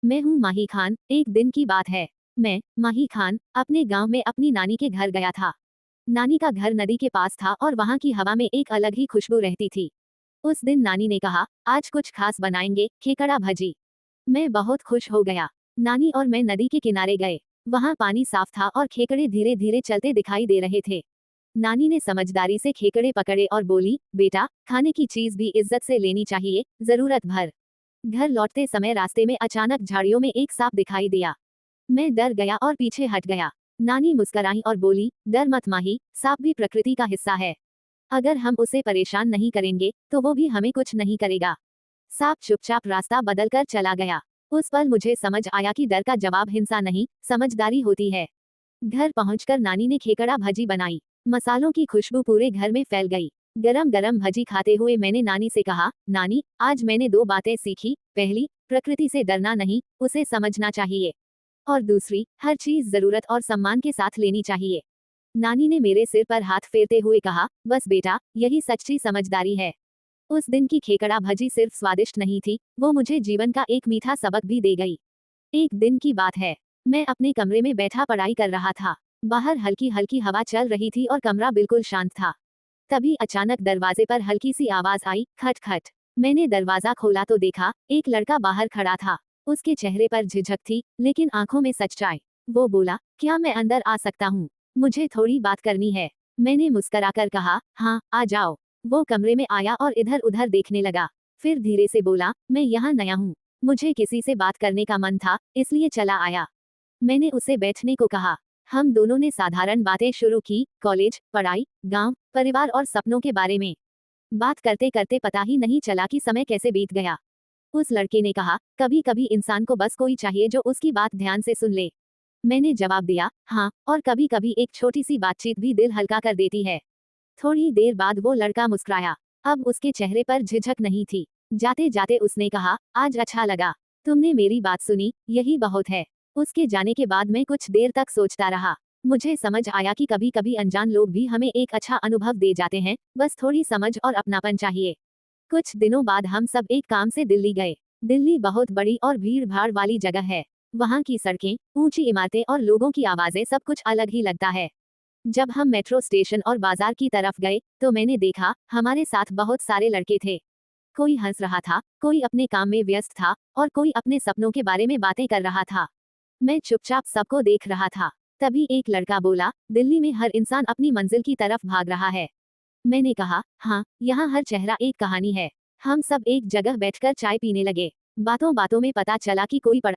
मैं हूँ माही खान। एक दिन की बात है। मैं, माही खान, अपने गांव में अपनी नानी के घर गया था। नानी का घर नदी के पास था और वहां की हवा में एक अलग ही खुशबू रहती थी। उस दिन नानी ने कहा, आज कुछ खास बनाएंगे, खेकड़ा भजी। मैं बहुत खुश हो गया। नानी और मैं नदी के किनारे गए। वहां पानी साफ था और खेकड़े धीरे धीरे चलते दिखाई दे रहे थे। नानी ने समझदारी से खेकड़े पकड़े और बोली, बेटा, खाने की चीज भी इज्जत से लेनी चाहिए, जरूरत भर। घर लौटते समय रास्ते में अचानक झाड़ियों में एक सांप दिखाई दिया। मैं डर गया और पीछे हट गया। नानी मुस्कुराई और बोली, डर मत माही, सांप भी प्रकृति का हिस्सा है। अगर हम उसे परेशान नहीं करेंगे तो वो भी हमें कुछ नहीं करेगा। सांप चुपचाप रास्ता बदलकर चला गया। उस पल मुझे समझ आया कि डर का जवाब हिंसा नहीं, समझदारी होती है। घर पहुंचकर नानी ने खेकड़ा भजी बनाई। मसालों की खुशबू पूरे घर में फैल गई। गरम गरम भजी खाते हुए मैंने नानी से कहा, नानी, आज मैंने दो बातें सीखी। पहली, प्रकृति से डरना नहीं, उसे समझना चाहिए। और दूसरी, हर चीज जरूरत और सम्मान के साथ लेनी चाहिए। नानी ने मेरे सिर पर हाथ फेरते हुए कहा, बस बेटा, यही सच्ची समझदारी है। उस दिन की खेकड़ा भजी सिर्फ स्वादिष्ट नहीं थी, वो मुझे जीवन का एक मीठा सबक भी दे गई। एक दिन की बात है। मैं अपने कमरे में बैठा पढ़ाई कर रहा था। बाहर हल्की हल्की हवा चल रही थी और कमरा बिल्कुल शांत था। तभी अचानक दरवाजे पर हल्की सी आवाज आई, खट खट। मैंने दरवाजा खोला तो देखा, एक लड़का बाहर खड़ा था। उसके चेहरे पर झिझक थी, लेकिन आंखों में सच्चाई। वो बोला, क्या मैं अंदर आ सकता हूँ? मुझे थोड़ी बात करनी है। मैंने मुस्कुराकर कहा, हाँ, आ जाओ। वो कमरे में आया और इधर उधर देखने लगा। फिर धीरे से बोला, मैं यहाँ नया हूँ। मुझे किसी से बात करने का मन था, इसलिए चला आया। मैंने उसे बैठने को कहा। हम दोनों ने साधारण बातें शुरू की, कॉलेज, पढ़ाई, गांव, परिवार और सपनों के बारे में। बात करते करते पता ही नहीं चला कि समय कैसे बीत गया। उस लड़के ने कहा, कभी कभी इंसान को बस कोई चाहिए जो उसकी बात ध्यान से सुन ले। मैंने जवाब दिया, हाँ, और कभी कभी एक छोटी सी बातचीत भी दिल हल्का कर देती है। थोड़ी देर बाद वो लड़का मुस्कुराया। अब उसके चेहरे पर झिझक नहीं थी। जाते जाते उसने कहा, आज अच्छा लगा। तुमने मेरी बात सुनी, यही बहुत है। उसके जाने के बाद मैं कुछ देर तक सोचता रहा। मुझे समझ आया कि कभी कभी अनजान लोग भी हमें एक अच्छा अनुभव दे जाते हैं, बस थोड़ी समझ और अपनापन चाहिए। कुछ दिनों बाद हम सब एक काम से दिल्ली गए। दिल्ली बहुत बड़ी और भीड़ भाड़ वाली जगह है। वहाँ की सड़कें, ऊंची इमारतें और लोगों की आवाजें, सब कुछ अलग ही लगता है। जब हम मेट्रो स्टेशन और बाजार की तरफ गए तो मैंने देखा, हमारे साथ बहुत सारे लड़के थे। कोई हंस रहा था, कोई अपने काम में व्यस्त था और कोई अपने सपनों के बारे में बातें कर रहा था। मैं चुपचाप सबको देख रहा था। तभी एक लड़का बोला, दिल्ली में हर इंसान अपनी मंजिल की तरफ भाग रहा है। मैंने कहा, हाँ, यहाँ हर चेहरा एक कहानी है। हम सब एक जगह बैठकर चाय पीने लगे। बातों बातों में पता चला कि कोई